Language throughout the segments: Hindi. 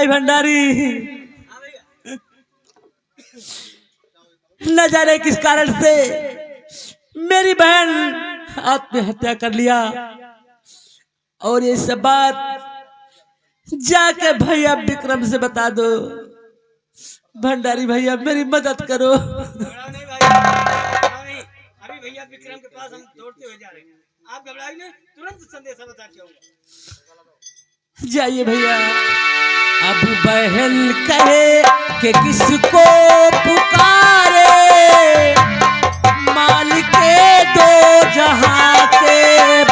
भाई भंडारी, न जाने किस कारण से मेरी बहन आत्महत्या कर लिया। और ये सब बात जाके भैया विक्रम से बता दो। भंडारी भैया मेरी मदद करो। नहीं भाई, अभी भैया विक्रम के पास हम दौड़ते हुए जा रहे हैं। आप घबराइए नहीं, तुरंत संदेशा बता के आऊंगा। जाइए भैया। अब बहन कहे कि किसको पुकारे, मालिक दो जहां के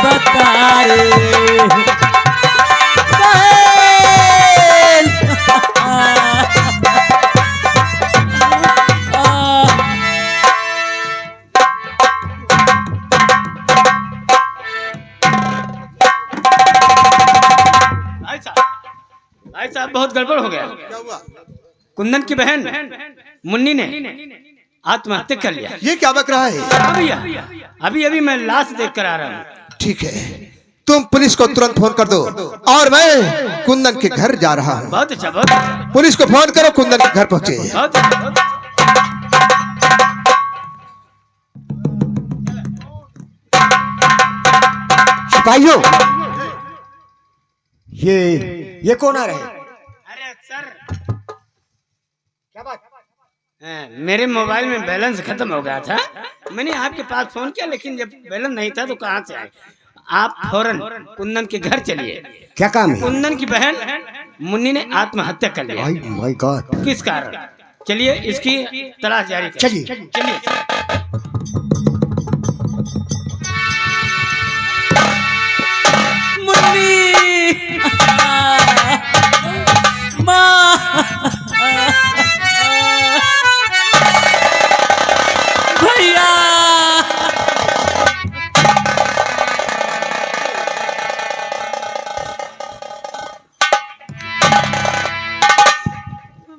बतारे। भाई साहब बहुत गड़बड़ हो गया। क्या हुआ? कुंदन की बहन मुन्नी ने आत्महत्या कर लिया। ये क्या बक रहा है? हाँ भैया, अभी अभी मैं लाश देख कर आ रहा हूँ। ठीक है, तुम पुलिस को तुरंत फोन कर दो और मैं कुंदन के घर जा रहा हूँ। बहुत अच्छा, बहुत अच्छा। पुलिस को फोन करो, कुंदन के घर पहुंचे। बहुत अच्छा, बहुत अच्छा। सिपाहियों, ये कौन आ रहे हैं? अरे सर, क्या बात? मेरे मोबाइल में बैलेंस खत्म हो गया था, मैंने आपके पास फोन किया, लेकिन जब बैलेंस नहीं था तो कहाँ से आए? आप फौरन कुंदन के घर चलिए। क्या काम है? कुंदन की बहन मुन्नी ने आत्महत्या कर लिया। My God. किस कारण? चलिए इसकी तलाश जारी करें। चलिए। चलिए। मुन्नी माँ, भैया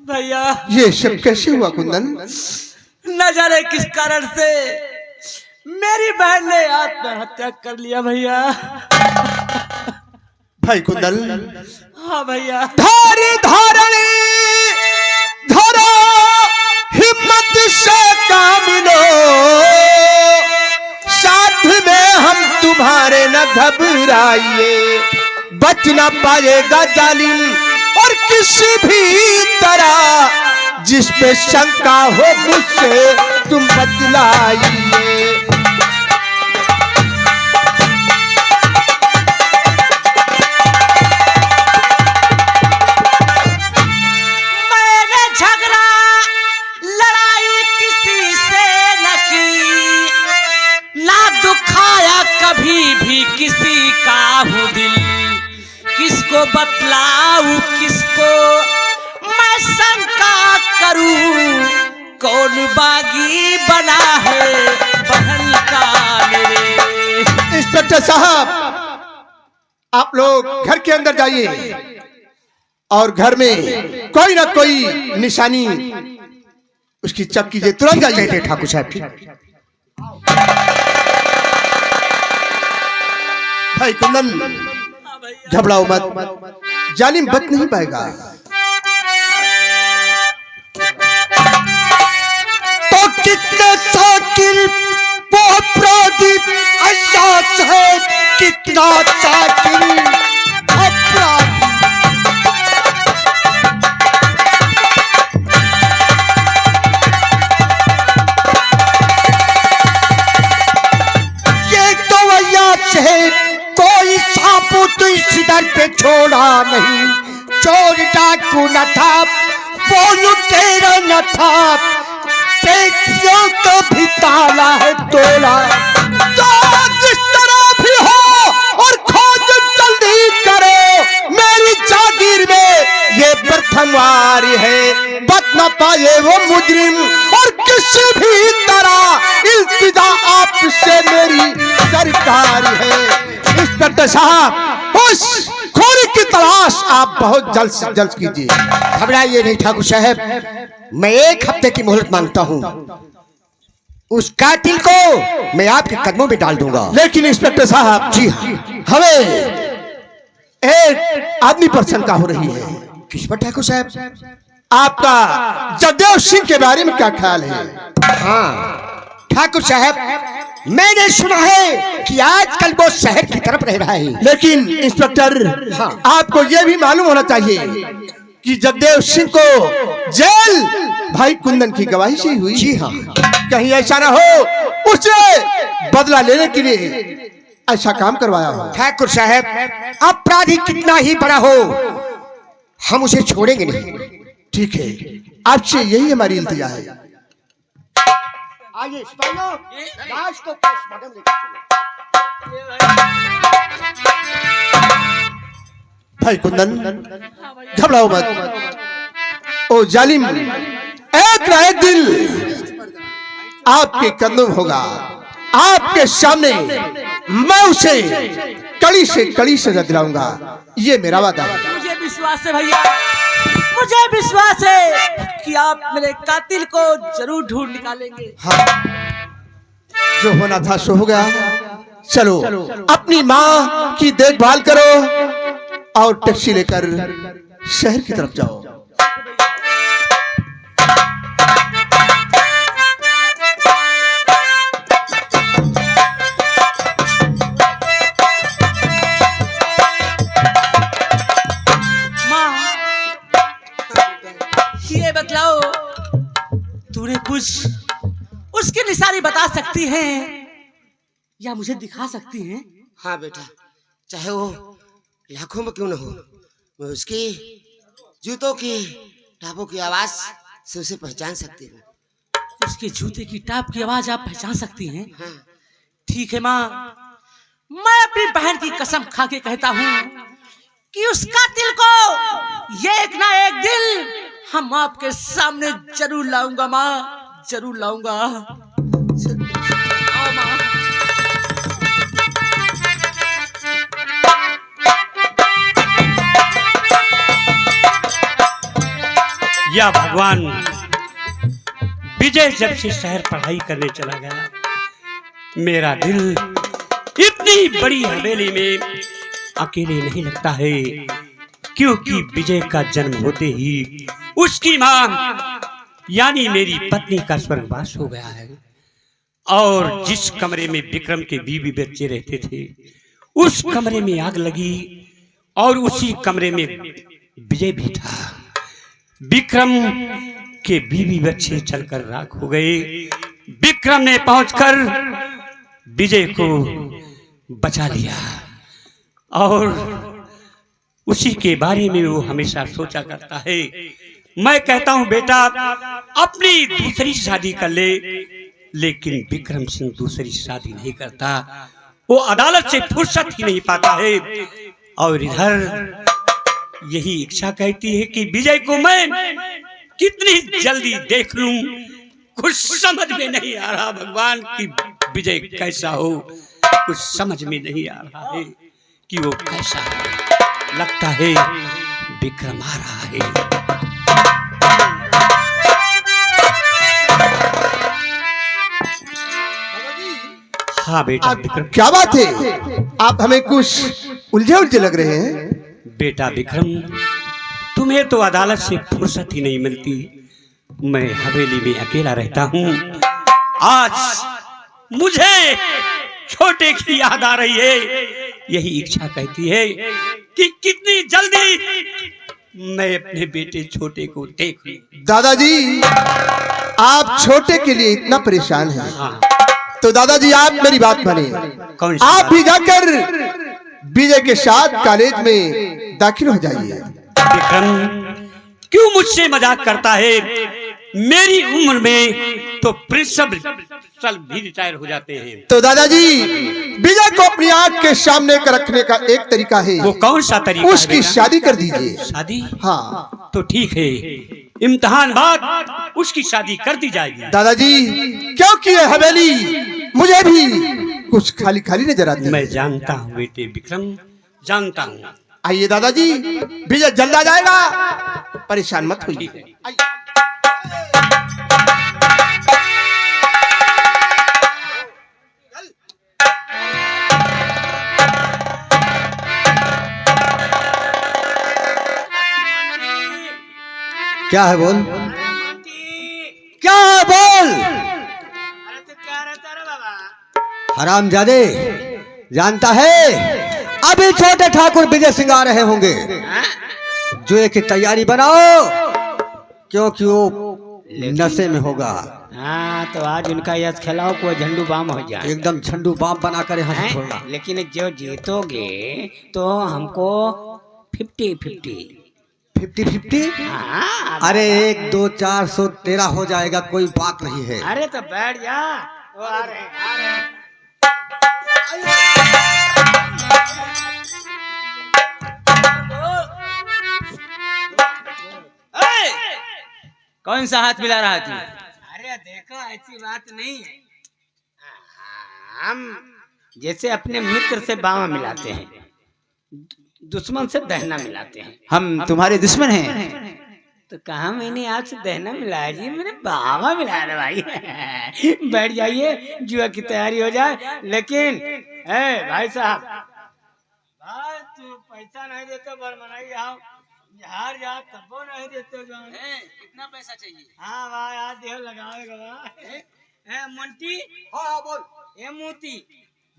भैया, ये सब कैसे हुआ कुंदन? न जाने किस कारण से मेरी बहन ने आत्महत्या कर लिया भैया। भाई कुंदन, हाँ भैया। धारी धारणी धरो, हिम्मत से काम लो, साथ में हम तुम्हारे न घबराइए। बच न पाएगा जालिम और किसी भी तरह, जिस पे शंका हो मुझसे तुम बतलाइए। मैंने झगड़ा लड़ाई किसी से न की, ना दुखाया कभी भी किसी का हूँ दिल। किसको बतलाऊं किसको मैं शंका करूं, कौन बागी बना है बहन का मेरे। इंस्पेक्टर साहब, आप लोग घर के अंदर जाइए और घर में कोई ना कोई निशानी उसकी चेक कीजिए। तुरंत जाइए। ठाकुर साहब। भाई कुंदन, घबराओ मत, जालिम बच नहीं पाएगा। तो कितने साकिर वो प्रदीप अय्यास है, कितना साकिर अपराधी। ये तो अय्यास है, कोई साबुत इस दर पे छोड़ा नहीं। चोर डाकू न था, वो लुटेरा न था, पेटियों को भी ताला है तोड़ा। तो जिस तरह भी हो और खोज जल्दी करो, मेरी जागीर में ये प्रथमवार है। बच न पाए वो मुजरिम और किसी भी तरह, इल्तिजा आपसे मेरी सरकार है। इंस्पेक्टर साहब, उस खोरी की तलाश आप बहुत जल्द से जल्द कीजिए। घबराइए नहीं ठाकुर साहब, मैं 1 हफ्ते की मोहलत मांगता हूँ। उस कातिल को मैं आपके कदमों में डाल दूंगा। लेकिन इंस्पेक्टर साहब, जी हाँ। हमें एक आदमी पर शंका हो रही है। किस पर ठाकुर साहब? आपका जगदेव सिंह के बारे में क्या ख्याल है? हाँ ठाकुर साहब, मैंने सुना है कि आजकल वो शहर की तरफ रह रहा है। लेकिन इंस्पेक्टर, हाँ। आपको यह भी मालूम होना चाहिए कि जगदेव सिंह को जेल भाई कुंदन की गवाही से हुई। जी हाँ। कहीं ऐसा ना हो उससे बदला लेने के लिए ऐसा काम करवाया हो। ठाकुर साहब, अपराधी कितना ही बड़ा हो, हम उसे छोड़ेंगे नहीं। ठीक है, आपसे यही हमारी इल्तिजा है। आइए सिपाहियों, लाश को पोस्टमार्टम लेकर भाई कुंदन, घबराओ मत। ओ जालिम, एक ना एक दिन आपके कदम होगा। आपके सामने मैं उसे कड़ी से दिलाऊंगा, ये मेरा वादा है। मुझे विश्वास है भैया, मुझे विश्वास है कि आप मेरे कातिल को जरूर ढूंढ निकालेंगे। हाँ, जो होना था सो हो गया। चलो अपनी माँ की देखभाल करो और टैक्सी लेकर शहर की तरफ जाओ। ये बतलाओ, तूने कुछ उसकी निशानी बता सकती है या मुझे दिखा सकती है? हाँ बेटा, चाहे वो लाखों में क्यों न हो, मैं उसकी जूतों की टापों की आवाज से उसे पहचान सकती हूँ। उसके जूते की टाप की आवाज आप पहचान सकती हैं? हाँ। ठीक है माँ, मैं अपनी बहन की कसम खा के कहता हूँ कि उस कातिल को ये एक ना एक दिन हम आपके सामने जरूर लाऊंगा माँ, जरूर लाऊंगा। आओ माँ। या भगवान, विजय जब से शहर पढ़ाई करने चला गया, मेरा दिल इतनी बड़ी हवेली में अकेले नहीं लगता है, क्योंकि विजय का जन्म होते ही उसकी मां यानी मेरी पत्नी का स्वर्गवास हो गया है। और जिस कमरे में विक्रम के बीवी बच्चे रहते थे, उस कमरे में आग लगी और उसी कमरे में विजय भी था। विक्रम के बीवी बच्चे चलकर राख हो गए। विक्रम ने पहुंचकर विजय को बचा लिया और उसी के बारे में वो हमेशा सोचा करता है। मैं कहता हूं बेटा, अपनी दूसरी शादी कर ले, लेकिन विक्रम सिंह दूसरी शादी नहीं करता। वो अदालत से फुर्सत ही नहीं पाता है और इधर यही इच्छा कहती है कि विजय को मैं कितनी जल्दी देख लूं। कुछ समझ में नहीं आ रहा भगवान कि विजय कैसा हो, कुछ समझ में नहीं आ रहा है कि वो कैसा है। लगता है विक्रम आ रहा है। हाँ बेटा विक्रम। क्या बात है, आप हमें कुछ उलझे लग रहे हैं। बेटा विक्रम, तुम्हें तो अदालत से फुर्सत ही नहीं मिलती, मैं हवेली में अकेला रहता हूँ। आज मुझे छोटे की याद आ रही है। यही इच्छा कहती है कि कितनी जल्दी मैं अपने बेटे छोटे को देख लूं। दादाजी, आप छोटे के लिए इतना परेशान हैं, हाँ। तो दादाजी आप मेरी बात माने। कौन सी आप बात? भी जाकर विजय के साथ कॉलेज में दाखिल हो जाइए। विक्रम क्यों मुझसे मजाक करता है? मेरी उम्र में तो प्रिंसिपल भी रिटायर हो जाते हैं। तो दादाजी, विजय को अपनी आंख के सामने कर रखने का एक तरीका है, वो कौन सा तरीका है उसकी बेटा? शादी कर दीजिए। शादी? हाँ तो ठीक है, इम्तिहान बाद उसकी शादी कर दी जाएगी। दादाजी, क्योंकि ये हवेली मुझे भी कुछ खाली खाली नजर आती है। मैं जानता हूँ बेटे विक्रम, जानता हूँ। आइए दादाजी, विजय जल्द आ जाएगा, परेशान मत ठीक होइए। है। क्या है बोल, अरे मोंटी, क्या है बोल। अरे तू क्या रहता रे बाबा? हरामजादे, जानता है अभी छोटे ठाकुर विजय सिंह आ रहे होंगे, हाँ? जुए की तैयारी बनाओ क्योंकि वो नशे में होगा। हाँ तो आज उनका यश खिलाओ, कोई झंडू बाम हो जाए। एकदम झंडू बाम बनाकर यहाँ से हैं? छोड़ना। लेकिन जो जीतोगे तो हमको 50-50। 50-50। हाँ अरे 1 2 400 13 हो जाएगा, कोई बात नहीं है। अरे तो बैठ जा, वो आ रहे हैं, आ रहे हैं। कौन सा हाथ मिला रहा तू? अरे देखो ऐसी बात नहीं है, हम जैसे अपने मित्र से बावा मिलाते हैं, दुश्मन से दहना मिलाते हैं। हम तुम्हारे दुश्मन हैं? तो कहा मैंने आपसे दहना मिलाया जी, मैंने बावा मिलाया रे भाई। बैठ जाइए, जुआ की तैयारी हो जाए। लेकिन भाई साहब, भाई तू पैसा नहीं देते बड़मनाई आओ, हार जा तबो नहीं देते जान। कितना पैसा चाहिए? हाँ भाई आज देह लगाएगा भाई। मोंटी, हाँ बोल। ए मोती,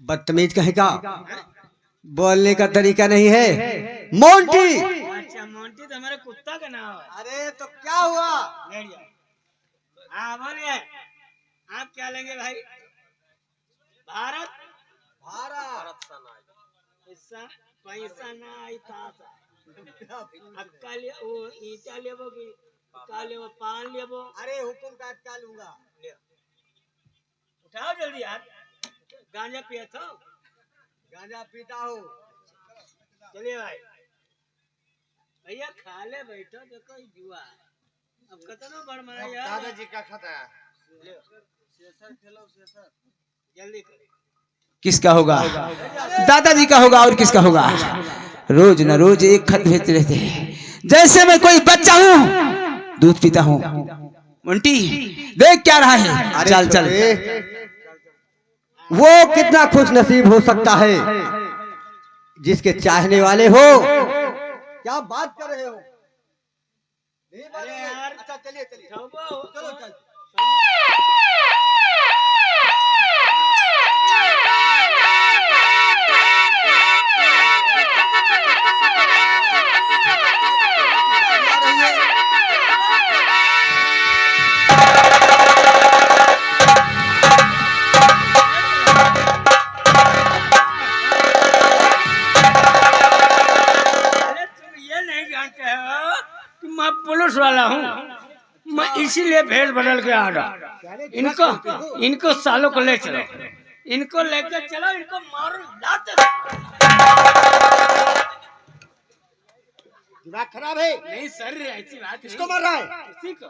बदतमीज कहे का, बोलने का तरीका नहीं है। मोंटी, अच्छा मोंटी तो हमारे कुत्ता का नाम है। अरे तो क्या हुआ? बैठ जाओ। हाँ बोलिए, आप क्या लेंगे भाई? भारत, भारत पैसा पैसा ना आई था। अक्का ले वो ईटा लेबो कि का लेबो, पान लेबो? अरे हुकुम का क्या लूंगा? उठाओ जल्दी यार, गांजा पिया था। गांजा पीता हूँ। चलिए भाई, भैया खा ले, बैठो, देखो ये जुआ अब कितना बड़ मना यार। दादाजी का खाता है। जल्दी करो। किसका होगा? दादाजी का होगा और किसका होगा? रोज न रोज एक खत भेजते रहते हैं, जैसे मैं कोई बच्चा हूँ दूध पीता हूँ। मुंटी देख क्या रहा है, चल चल। वो कितना खुश नसीब हो सकता है जिसके चाहने वाले हो। क्या बात कर रहे हो? नहीं अरे मानेंगे। यार, अच्छा चलिए चलिए। चलो चल। अरे तुम ये नहीं जानते हो कि मैं पुलिस वाला हूँ, मैं इसीलिए भेष बदल के आ रहा। इनको सालों को ले चलो, इनको लेकर चलो, इनको मारो लाते। दिमाग खराब है। नहीं सर, ऐसी बात किसको मार रहा है? किसी को